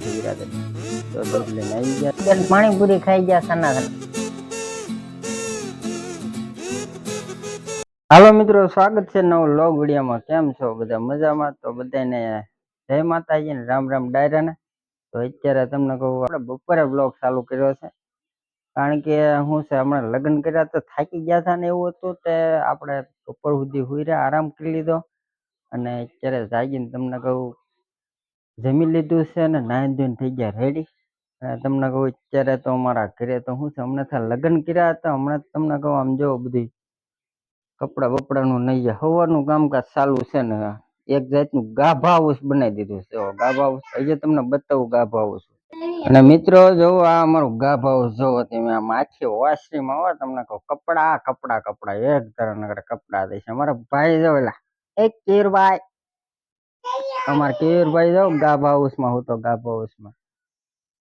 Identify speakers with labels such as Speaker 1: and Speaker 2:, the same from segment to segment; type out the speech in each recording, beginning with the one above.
Speaker 1: વિરાજ તો દૂધ લઈને આવી ગયા બેન, પાણીપુરી ખાઈ ગયા ખાના ખાના. હાલો મિત્રો, સ્વાગત છે નવો લોગ વિડીયોમાં. કેમ છો બધા? મજામાં? તો બધાને જય માતાજી ને રામ રામ ડાયરા ને. તો અત્યારે તમને કહું, આપણે બપોરે બ્લોગ ચાલુ કર્યો છે, કારણ કે શું છે, હમણાં લગ્ન કર્યા તો થાકી ગયા હતા ને એવું હતું, તે આપણે બપોર સુધી હુઈ રહ્યા, આરામ કરી લીધો. અને અત્યારે જાગીને તમને કહું જમી લીધું છે ને નાહી ધોઈને થઈ ગયા રેડી. અને તમને કહું અત્યારે તો અમારા ઘરે તો શું છે, હમણાં થાય લગ્ન કર્યા હતા. હમણાં તમને કહું આમ જો બધી કપડા બપડાનું નહીં, હવાનું કામકાજ ચાલુ છે ને એક જાતનું ગાભા હાઉસ બનાવી દીધું છે. ગાભા હાઉસ હજી તમને બતાવું ગાભા હાઉસ. અને મિત્રો જોવો આ અમારું ગાભા હાઉસ જોવો તમે, આ માછી વોશરૂમ આવો તમને કહું કપડા કપડા કપડા એક ધરણ કપડા દે છે. અમારા ભાઈ જો એલા એક કેરભાઈ, અમારા કેરભાઈ જો ગાભા હાઉસમાં હું તો ગાભા હાઉસમાં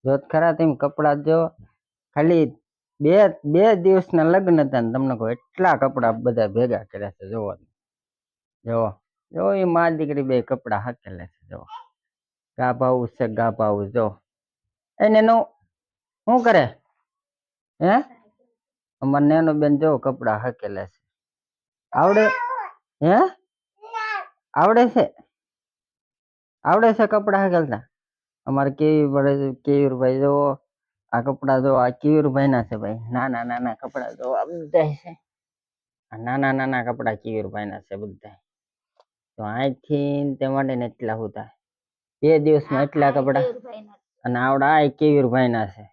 Speaker 1: જોત ખરા તેમ કપડા જો. ખાલી બે દિવસના લગ્ન હતા ને તમને કહું એટલા કપડા બધા ભેગા કર્યા છે. જોવો જોવો જો એ મા દીકરી બે કપડા હાકેલે છે. જો ગાભા હાઉસ છે, ગાભા હાઉસ જો. એને નો શું કરે હે? અમાર નેનો બેન જો કપડા હાકેલે છે. આવડે હે? આવડે છે? આવડે છે કપડા હાકેલતા? અમારે કેવીરભાઈ જો આ કપડા જો, આ કેવીરભાઈ ના છે ભાઈ. નાના નાના કપડા જો આ બધા છે, નાના નાના કપડા કેવીરભાઈ ના છે બધા. તો અહીંથી તે માટે ને એટલા હોતા 2 દિવસમાં એટલા કપડા. અને આવડા આ કેવીરભાઈ ના છે,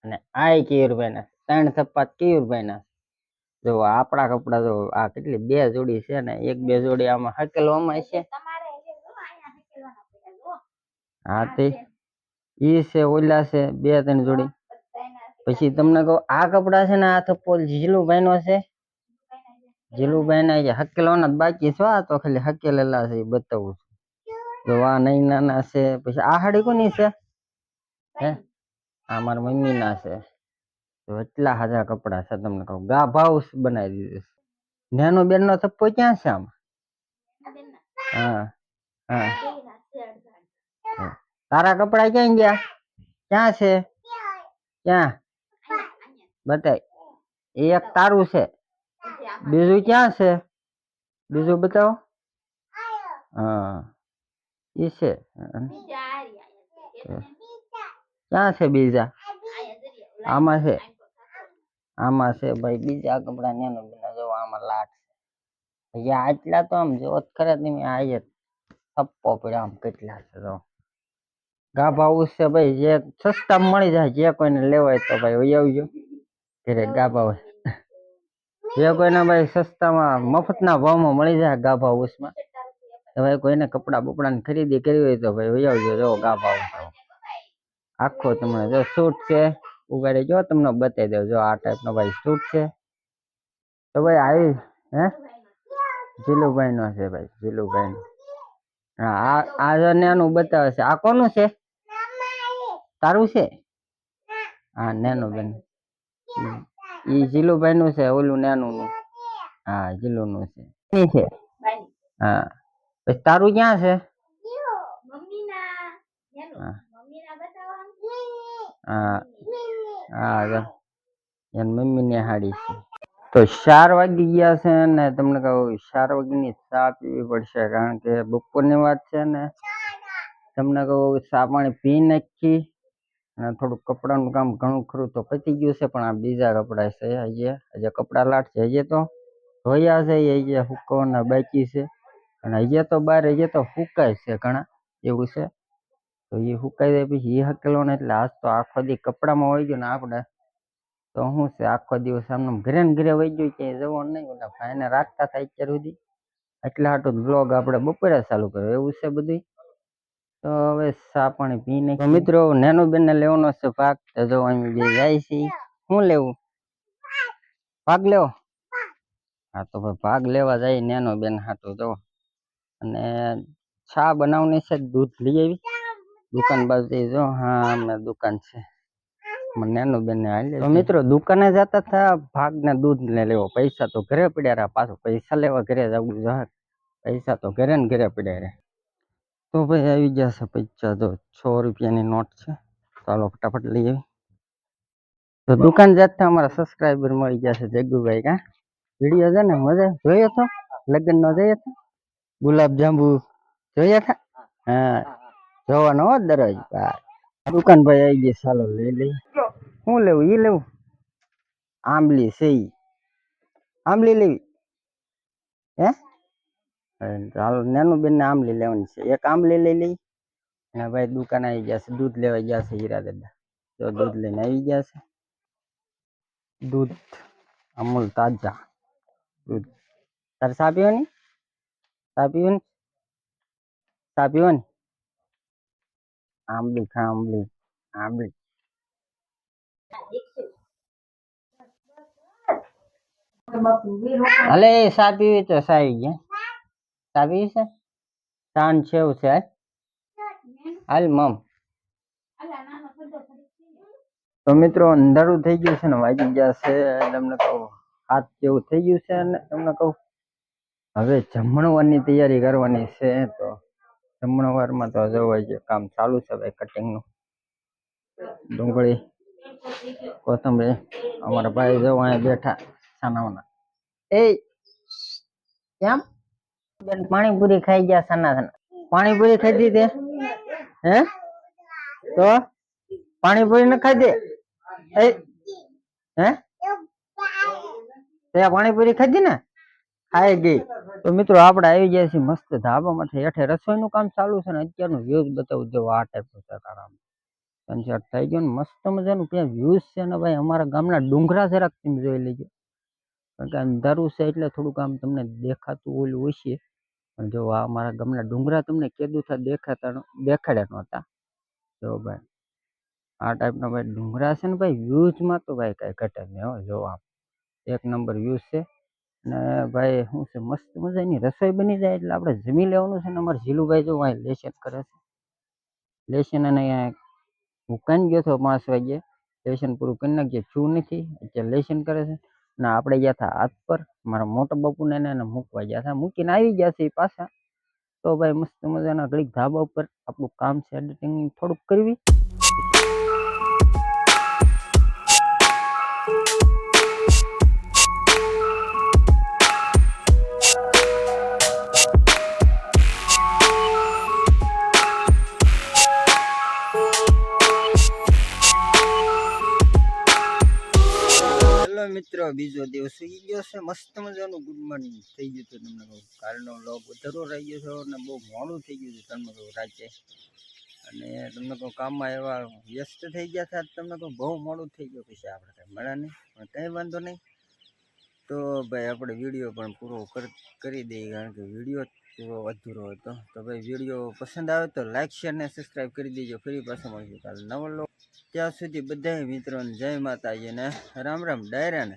Speaker 1: અને આ કેવીરભાઈ ના, 3 થપ્પા કેવીરભાઈ ના. જો આપણા કપડા જો આ કેટલી 2 જોડી છે ને 1-2 જોડી આમાં હકેલવામાં છે. હા તે ઈ છે, ઓલા છે 2-3 જોડી. પછી તમને કહું આ કપડા છે ને આ થપ્પો જીલુભાઈ નો છે. જીલુભાઈ ના જે હકેલવાના બાકી છે, આ તો ખાલી હકેલેલા છે એ બતાવું છું. જો આ નહીં નાના છે. પછી આ હાડી કોની છે હે? આ મારા મમ્મી ના છે. તો એટલા હાજા કપડા છે તમને કહું. ગાભા હાઉસ બનાવી દીધું છે. નેનો બેન નો થપ્પો ક્યાં છે આમાં? હા હા, તારા કપડા ક્યાં ગયા? ક્યાં છે? ક્યાં બતાય? એક તારું છે, બીજું ક્યાં છે? બીજું બતાવો. હા ઈ છે. ક્યાં છે બીજા? આમાં છે, આમાં છે ભાઈ બીજા કપડા નેનો બેના જો આમાં લાટ છે. આટલા તો આમ જોત ખરા તમે, આ થપ્પો પડ્યો આમ કેટલા છે તો. ગાભા હાઉસ છે ભાઈ, જે સસ્તા મળી જાય, જે કોઈને લેવાય તો ભાઈ વહી આવજો ઘરે ગાભા હાઉસ. જે કોઈને ભાઈ સસ્તામાં મફતના ભાવમાં મળી જાય ગાભા હાઉસમાં, તો ભાઈ કોઈને કપડા બપડા ની ખરીદી કરવી હોય તો ભાઈ વહી આવજો. જો ગાભા હાઉસ આખો તમને જો સૂટ છે ઉગાડી, જો તમને બતાવી દઉં. જો આ ટાઈપ નો ભાઈ સૂટ છે. તો ભાઈ આવી હે જીલુભાઈ નો છે ભાઈ, જીલુભાઈ નો. હા આ જો નેનું બતાવે છે. આ કોનું છે? તારું છે? હા નેનું બેન, ઈ જીલુભાઈ નું છે, ઓલું નેનું નું. હા જીલુ નું છે. હા પછી તારું ક્યાં છે? હા હા એની મમ્મી ની હાડી છે. તો 4 વાગી ગયા છે ને તમને કહું 4 વાગ્યાની ચા પીવી પડશે, કારણ કે બપોરની વાત છે ને. તમને કહું ચા પાણી પી નાખી અને થોડુંક કપડાનું કામ ઘણું ખરું તો પતી ગયું છે, પણ આ બીજા કપડા છે હજી કપડા લાટ છે. હજી તો ધોયા છે, હજી સુકવવાના બાકી છે. અને હજી તો બહાર હજી તો સુકાય છે ઘણા એવું છે. તો એ સુકાઈ જાય પછી એ હકેલવાના, એટલે આજ તો આખો દી કપડામાં વહી ગયો ને આપણે તો શું છે આખો દિવસ આમને ઘરે ને ઘરે વહી ગયું, ક્યાંય જવાનું નહીં. ઓલા ભાઈને રાખતા થાય અત્યાર સુધી, એટલે આટલું બ્લોગ આપણે બપોરે ચાલુ કર્યો એવું છે બધું. તો હવે ચા પાણી પી નાખીએ. મિત્રો નેનો બેન ને લેવાનો છે ભાગ, તો જો અમે બે જાય છે. શું લેવું? ભાગ લેવો? હા તો ભાઈ ભાગ લેવા જાય નેનો બેન હાટું જો. અને ચા બનાવવાની છે, દૂધ લઈ આવી દુકાન બાજુ જો. હા અમે દુકાન છે નેનું બેન ને હાલે. તો મિત્રો દુકાને જતા થા ભાગ ને દૂધ ને લેવો, પૈસા તો ઘરે પડ્યા રહ્યા. પાછું પૈસા લેવા ઘરે જવું જોઈએ, પૈસા તો ઘરે ને ઘરે પડ્યા રહ્યા. તો ભાઈ આવી જશે પૈસા તો 6 રૂપિયાની નોટ છે. ચાલો ફટાફટ લઈ આવી. તો દુકાન જાતથી અમારા સબસ્ક્રાઈબર મળી ગયા છે જગ્ગુભાઈ. કા વિડીયો છે ને મજા જોયો તો? લગ્ન નો જોયો તો? ગુલાબ જાંબુ જોયા હતા? હા જોવાનો હો દરરોજ. દુકાન ભાઈ આવી ગઈ, ચાલો લઈ લઈ. શું લેવું? ઈ લેવું? આંબલી છે ઈ. આંબલી લેવી હે? ચાલો નાનું બેન ને આંબલી લેવાની છે. એક આંબલી લઈ લઈ. અને ભાઈ દુકાન આવી ગયા છે, દૂધ લેવા ગયા છે હીરા દાદા. તો દૂધ લઈને આવી ગયા છે. દૂધ અમૂલ તાજા દૂધ. તારે ચા પીવાની? ચા પીવાની? ચા પીવાની? આંબલી ખા આંબલી. આંબલી હાલે ચા પીવી તો ચા આવી ગયા. ચા પીવી છે? ચાન છેવ છે હાલ મમ. તો મિત્રો અંધારું થઈ ગયું છે ને વાગી ગયા છે તમને કહું 7 જેવું થઈ ગયું છે. અને તમને કહું હવે જમણવારની તૈયારી કરવાની છે. તો જમણવારમાં તો જવાય છે, કામ ચાલુ છે ભાઈ કટિંગનું. ડુંગળી કોથમરી અમારા ભાઈ જવા અહીંયા બેઠા સાનાવાના. એ કેમ બેન પાણીપુરી ખાઈ ગયા? સાના સાના પાણીપુરી ખાઈ દીધી હે? તો પાણીપુરી ન ખાધી? એ હે તે પાણીપુરી ખાધી ને? ખાઈ ગઈ. તો મિત્રો આપણે આવી ગયા છીએ મસ્ત ધાબામાંથી. હેઠે રસોઈનું કામ ચાલુ છે ને અત્યારનું વ્યૂઝ બતાવું જો આ ટાઈપનું છે. કામ સનસેટ થઈ ગયો ને મસ્ત મજાનું ત્યાં વ્યૂઝ છે ને ભાઈ. અમારા ગામના ડુંગરા જરાક તમે જોઈ લેજો, કારણ કે અંધારું છે એટલે થોડુંક આમ તમને દેખાતું ઓલું હોય છે. પણ જો આ અમારા ગામના ડુંગરા તમને કીધું था દેખાડ્યા નહોતા. જો ભાઈ આ ટાઈપના ભાઈ ડુંગરા છે ને ભાઈ. વ્યૂઝમાં તો ભાઈ કાંઈ ઘટે નહીં હો. જો આમ એક નંબર વ્યૂઝ છે. ને ભાઈ શું છે મસ્ત મજાની રસોઈ બની જાય એટલે આપણે જમી લેવાનું છે. ને અમારે ઝીલુભાઈ જો અહીં લેશન કરે છે. લેશન અને મુકાઈને ગયો હતો 5 વાગે. લેશન પૂરું કરી નાખીએ છું નથી અત્યારે લેશન કરે છે. ને આપણે ગયા હતા હાથ પર મારા મોટા બાપુને એને મૂકવા ગયા હતા. મૂકીને આવી ગયા છે એ પાછા. તો ભાઈ મસ્ત મજાના ઘડીક ધાબા ઉપર આપણું કામ છે એડિટિંગ થોડુંક કરવી. મિત્રો બીજો દિવસ થઈ ગયો છે. મસ્ત મજાનું ગુડ મોર્નિંગ થઈ ગયું છે. તમને કહું કાલનો વ્લોગ વધારો રહી ગયો છે અને બહુ મોડું થઈ ગયું છે તમને કહું રાતે. અને તમને કહું કામમાં એવા વ્યસ્ત થઈ ગયા હતા તમને કહું બહુ મોડું થઈ ગયું. પછી આપણે કંઈ મળ્યા નહીં, પણ કંઈ વાંધો નહીં. તો ભાઈ આપણે વિડીયો પણ પૂરો કરી દઈએ, કારણ કે વિડીયો પૂરો અધૂરો હતો. તો ભાઈ વિડીયો પસંદ આવે તો લાઇક શેર ને સબસ્ક્રાઈબ કરી દેજો. ફરી પાછા મળીશું કાલે નવો વ્લોગ. ત્યાં સુધી બધા મિત્રોને જય માતાજી ને રામ રામ ડાયરાને.